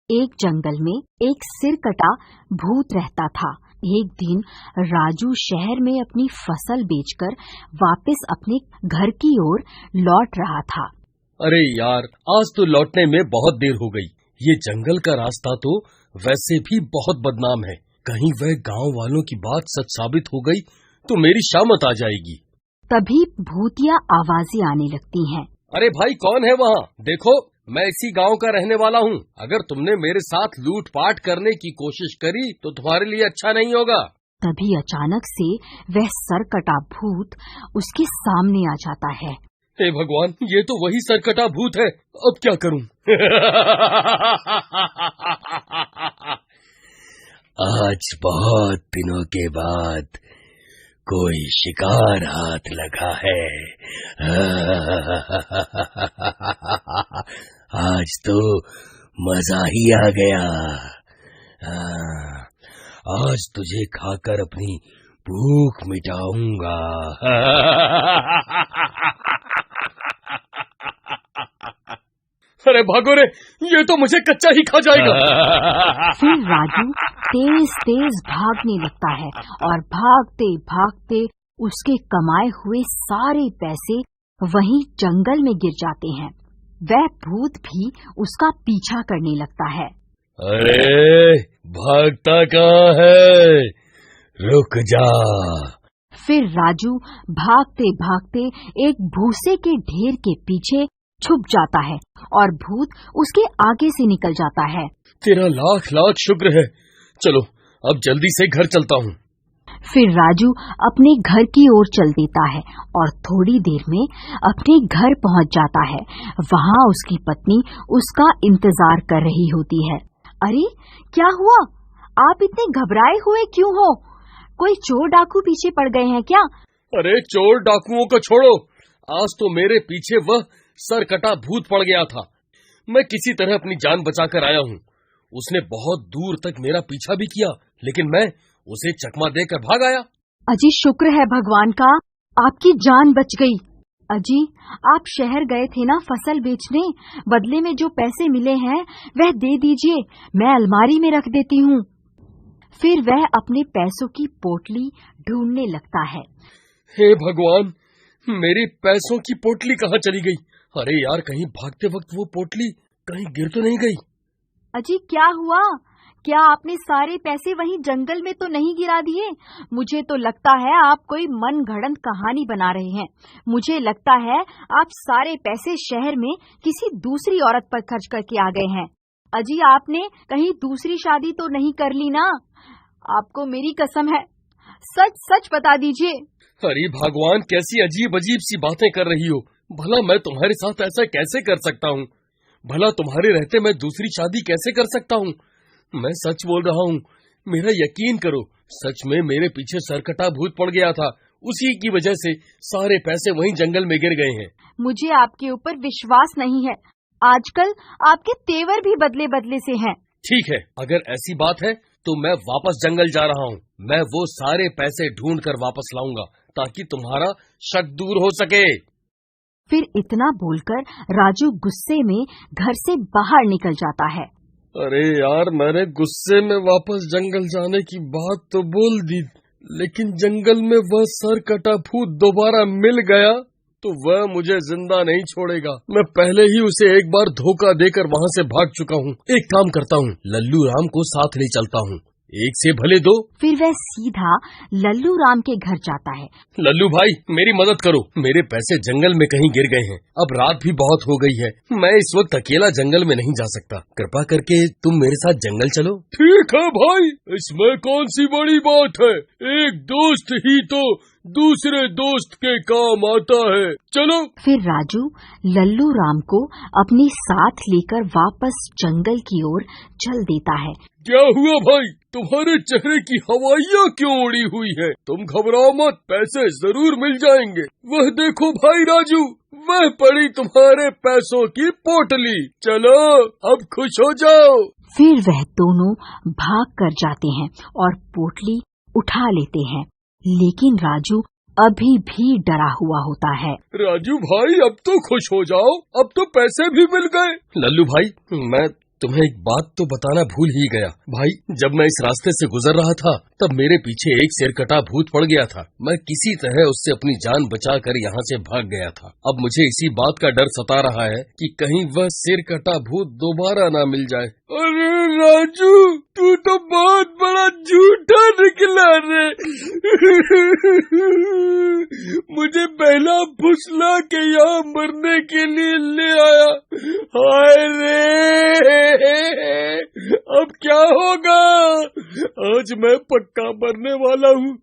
एक जंगल में एक सिरकटा भूत रहता था। एक दिन राजू शहर में अपनी फसल बेचकर वापस अपने घर की ओर लौट रहा था। अरे यार, आज तो लौटने में बहुत देर हो गई। ये जंगल का रास्ता तो वैसे भी बहुत बदनाम है। कहीं वह गांव वालों की बात सच साबित हो गई तो मेरी शामत आ जाएगी। तभी भूतिया आवाजें आने लगती हैं। अरे भाई, कौन है वहाँ? देखो, मैं इसी गांव का रहने वाला हूँ। अगर तुमने मेरे साथ लूटपाट करने की कोशिश करी तो तुम्हारे लिए अच्छा नहीं होगा। तभी अचानक से वह सरकटा भूत उसके सामने आ जाता है। हे भगवान, ये तो वही सरकटा भूत है। अब क्या करूँ? आज बहुत दिनों के बाद कोई शिकार हाथ लगा है। आज तो मजा ही आ गया। आज तुझे खाकर अपनी भूख मिटाऊंगा। अरे भागो रे, ये तो मुझे कच्चा ही खा जाएगा। फिर राजू तेज तेज भागने लगता है और भागते भागते उसके कमाए हुए सारे पैसे वहीं जंगल में गिर जाते हैं। वह भूत भी उसका पीछा करने लगता है। अरे भागता कहाँ है? रुक जा। फिर राजू भागते भागते एक भूसे के ढेर के पीछे छुप जाता है और भूत उसके आगे से निकल जाता है। तेरा लाख लाख शुक्र है। चलो अब जल्दी से घर चलता हूँ। फिर राजू अपने घर की ओर चल देता है और थोड़ी देर में अपने घर पहुँच जाता है। वहाँ उसकी पत्नी उसका इंतजार कर रही होती है। अरे क्या हुआ? आप इतने घबराए हुए क्यों हो? कोई चोर डाकू पीछे पड़ गए हैं क्या? अरे चोर डाकुओं को छोड़ो, आज तो मेरे पीछे वह सरकटा भूत पड़ गया था। मैं किसी तरह अपनी जान बचाकर आया हूँ। उसने बहुत दूर तक मेरा पीछा भी किया, लेकिन मैं उसे चकमा देकर भाग आया। अजी शुक्र है भगवान का, आपकी जान बच गई। अजी, आप शहर गए थे ना फसल बेचने, बदले में जो पैसे मिले हैं वह दे दीजिए, मैं अलमारी में रख देती हूँ। फिर वह अपने पैसों की पोटली ढूंढने लगता है। हे भगवान, मेरी पैसों की पोटली कहाँ चली गई? अरे यार, कहीं भागते वक्त वो पोटली कहीं गिर तो नहीं गई? अजी क्या हुआ? क्या आपने सारे पैसे वहीं जंगल में तो नहीं गिरा दिए? मुझे तो लगता है आप कोई मनगढ़ंत कहानी बना रहे हैं। मुझे लगता है आप सारे पैसे शहर में किसी दूसरी औरत पर खर्च करके आ गए हैं। अजी, आपने कहीं दूसरी शादी तो नहीं कर ली ना? आपको मेरी कसम है, सच सच बता दीजिए। अरे भगवान, कैसी अजीब अजीब सी बातें कर रही हो। भला मैं तुम्हारे साथ ऐसा कैसे कर सकता हूँ? भला तुम्हारे रहते मैं दूसरी शादी कैसे कर सकता हूँ? मैं सच बोल रहा हूँ, मेरा यकीन करो। सच में मेरे पीछे सरकटा भूत पड़ गया था। उसी की वजह से सारे पैसे वहीं जंगल में गिर गए हैं। मुझे आपके ऊपर विश्वास नहीं है। आजकल आपके तेवर भी बदले बदले से हैं। ठीक है, अगर ऐसी बात है तो मैं वापस जंगल जा रहा हूँ। मैं वो सारे पैसे ढूंढ कर वापस लाऊंगा ताकि तुम्हारा शक दूर हो सके। फिर इतना बोलकर राजू गुस्से में घर से बाहर निकल जाता है। अरे यार, मैंने गुस्से में वापस जंगल जाने की बात तो बोल दी, लेकिन जंगल में वह सरकटा भूत दोबारा मिल गया तो वह मुझे जिंदा नहीं छोड़ेगा। मैं पहले ही उसे एक बार धोखा देकर वहाँ से भाग चुका हूँ। एक काम करता हूँ, लल्लू राम को साथ ले चलता हूँ, एक से भले दो। फिर वह सीधा लल्लू राम के घर जाता है। लल्लू भाई, मेरी मदद करो। मेरे पैसे जंगल में कहीं गिर गए हैं। अब रात भी बहुत हो गई है। मैं इस वक्त अकेला जंगल में नहीं जा सकता। कृपा करके तुम मेरे साथ जंगल चलो। ठीक है भाई, इसमें कौन सी बड़ी बात है। एक दोस्त ही तो दूसरे दोस्त के काम आता है। चलो। फिर राजू लल्लू राम को अपने साथ लेकर वापस जंगल की ओर चल देता है। क्या हुआ भाई, तुम्हारे चेहरे की हवाइयाँ क्यों उड़ी हुई है? तुम घबराओ मत, पैसे जरूर मिल जाएंगे। वह देखो भाई राजू, वह पड़ी तुम्हारे पैसों की पोटली। चलो अब खुश हो जाओ। फिर वह दोनों भाग कर जाते हैं और पोटली उठा लेते हैं, लेकिन राजू अभी भी डरा हुआ होता है। राजू भाई, अब तो खुश हो जाओ, अब तो पैसे भी मिल गए। लल्लू भाई, मैं तुम्हें एक बात तो बताना भूल ही गया भाई। जब मैं इस रास्ते से गुजर रहा था तब मेरे पीछे एक सिरकटा भूत पड़ गया था। मैं किसी तरह उससे अपनी जान बचाकर यहाँ से भाग गया था। अब मुझे इसी बात का डर सता रहा है कि कहीं वह सिरकटा भूत दोबारा ना मिल जाए। अरे राजू, तू तो बहुत बड़ा झूठा निकला रे। मुझे पहला फुसला के यहाँ मरने के लिए ले आया। हाय रे, अब क्या होगा? आज मैं पक्का मरने वाला हूँ।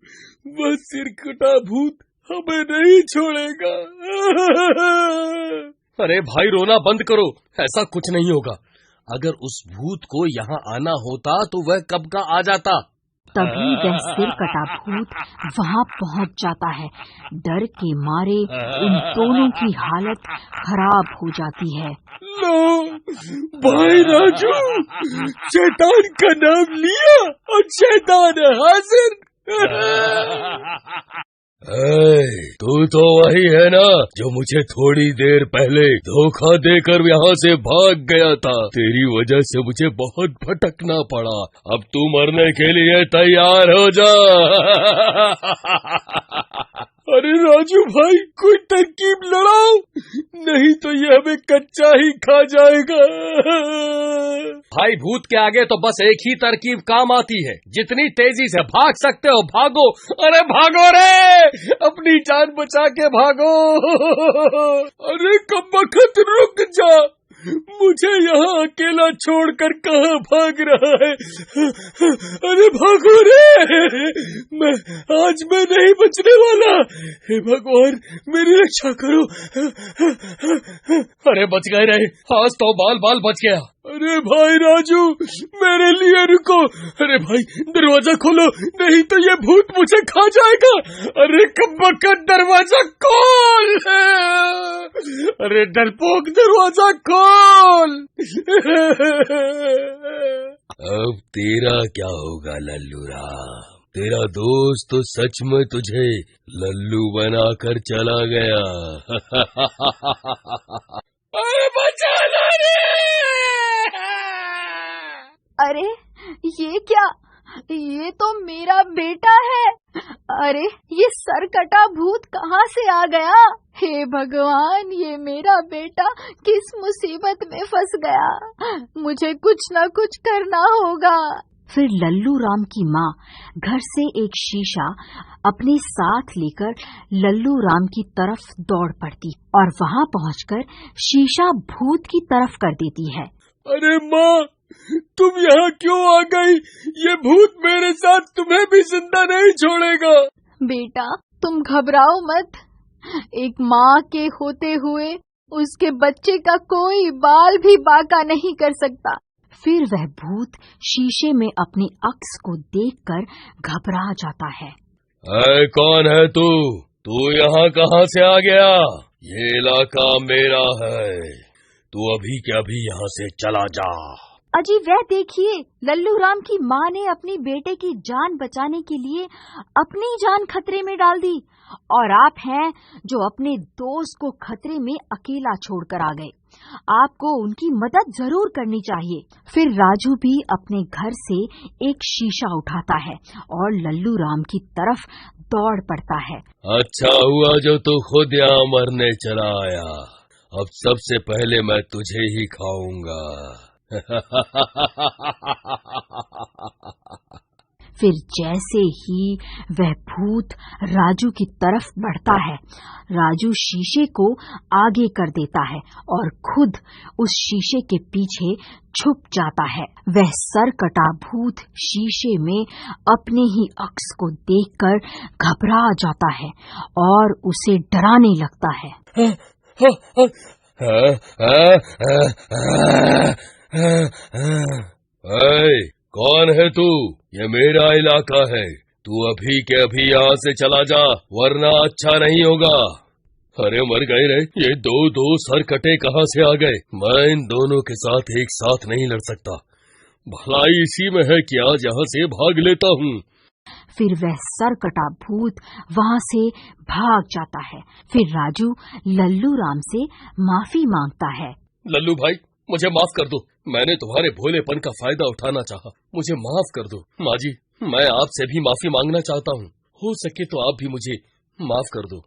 वह सिरकटा भूत हमें नहीं छोड़ेगा। अरे भाई, रोना बंद करो, ऐसा कुछ नहीं होगा। अगर उस भूत को यहाँ आना होता तो वह कब का आ जाता। तभी वह सिरकटा भूत वहाँ पहुँच जाता है। डर के मारे उन दोनों की हालत खराब हो जाती है। लो भाई राजू, शैतान का नाम लिया और शैतान हाजिर। तू तो वही है ना जो मुझे थोड़ी देर पहले धोखा देकर यहाँ से भाग गया था। तेरी वजह से मुझे बहुत भटकना पड़ा। अब तू मरने के लिए तैयार हो जा। अरे राजू भाई, कोई तरकीब लड़ाओ, नहीं तो ये हमें कच्चा ही खा जाएगा। भाई, भूत के आगे तो बस एक ही तरकीब काम आती है। जितनी तेजी से भाग सकते हो भागो। अरे भागो रे, अपनी जान बचा के भागो। अरे कमबख्त, रुक जा, मुझे यहाँ अकेला छोड़कर कहाँ भाग रहा है? अरे भागो रे, आज मैं नहीं बचने वाला। हे भगवान, मेरी रक्षा करो। अरे बच गए रे, आज तो बाल बाल बच गया। अरे भाई राजू, मेरे लिए रुको। अरे भाई, दरवाजा खोलो, नहीं तो ये भूत मुझे खा जाएगा। अरे कमबख्त, दरवाजा खोल। अरे डरपोक, दरवाजा खोल। अब तेरा क्या होगा लल्लू राम? तेरा दोस्त तो सच में तुझे लल्लू बनाकर चला गया। अरे बचा लो रे। अरे ये क्या? ये तो मेरा बेटा है। अरे ये सरकटा भूत कहाँ से आ गया? हे भगवान, ये मेरा बेटा किस मुसीबत में फंस गया। मुझे कुछ न कुछ करना होगा। फिर लल्लू राम की माँ घर से एक शीशा अपने साथ लेकर लल्लू राम की तरफ दौड़ पड़ती और वहाँ पहुँचकर शीशा भूत की तरफ कर देती है। अरे माँ, तुम यहाँ क्यों आ गई? ये भूत मेरे साथ तुम्हें भी जिंदा नहीं छोड़ेगा। बेटा, तुम घबराओ मत। एक माँ के होते हुए उसके बच्चे का कोई बाल भी बांका नहीं कर सकता। फिर वह भूत शीशे में अपनी अक्स को देखकर घबरा जाता है। ऐ कौन है तू? तू यहाँ कहाँ से आ गया? ये इलाका मेरा है, तू अभी के अभी यहाँ से चला जा। अजी वह देखिए, लल्लू राम की माँ ने अपनी बेटे की जान बचाने के लिए अपनी जान खतरे में डाल दी और आप हैं जो अपने दोस्त को खतरे में अकेला छोड़कर आ गए। आपको उनकी मदद जरूर करनी चाहिए। फिर राजू भी अपने घर से एक शीशा उठाता है और लल्लू राम की तरफ दौड़ पड़ता है। अच्छा हुआ जो तू खुद यहाँ मरने चला आया। अब सबसे पहले मैं तुझे ही खाऊंगा। फिर जैसे ही वह भूत राजू की तरफ बढ़ता है, राजू शीशे को आगे कर देता है और खुद उस शीशे के पीछे छुप जाता है। वह सरकटा भूत शीशे में अपने ही अक्स को देखकर घबरा जाता है और उसे डराने लगता है। कौन है तू? ये मेरा इलाका है, तू अभी के अभी यहाँ से चला जा, वरना अच्छा नहीं होगा। अरे मर गए रे, ये दो सरकटे कहाँ से आ गए? मैं इन दोनों के साथ एक साथ नहीं लड़ सकता। भलाई इसी में है कि आज यहाँ से भाग लेता हूँ। फिर वह सरकटा भूत वहाँ से भाग जाता है। फिर राजू लल्लू राम से माफी मांगता है। लल्लू भाई, मुझे माफ कर दो। मैंने तुम्हारे भोलेपन का फायदा उठाना चाहा, मुझे माफ कर दो। माँ जी, मैं आपसे भी माफी मांगना चाहता हूँ। हो सके तो आप भी मुझे माफ कर दो।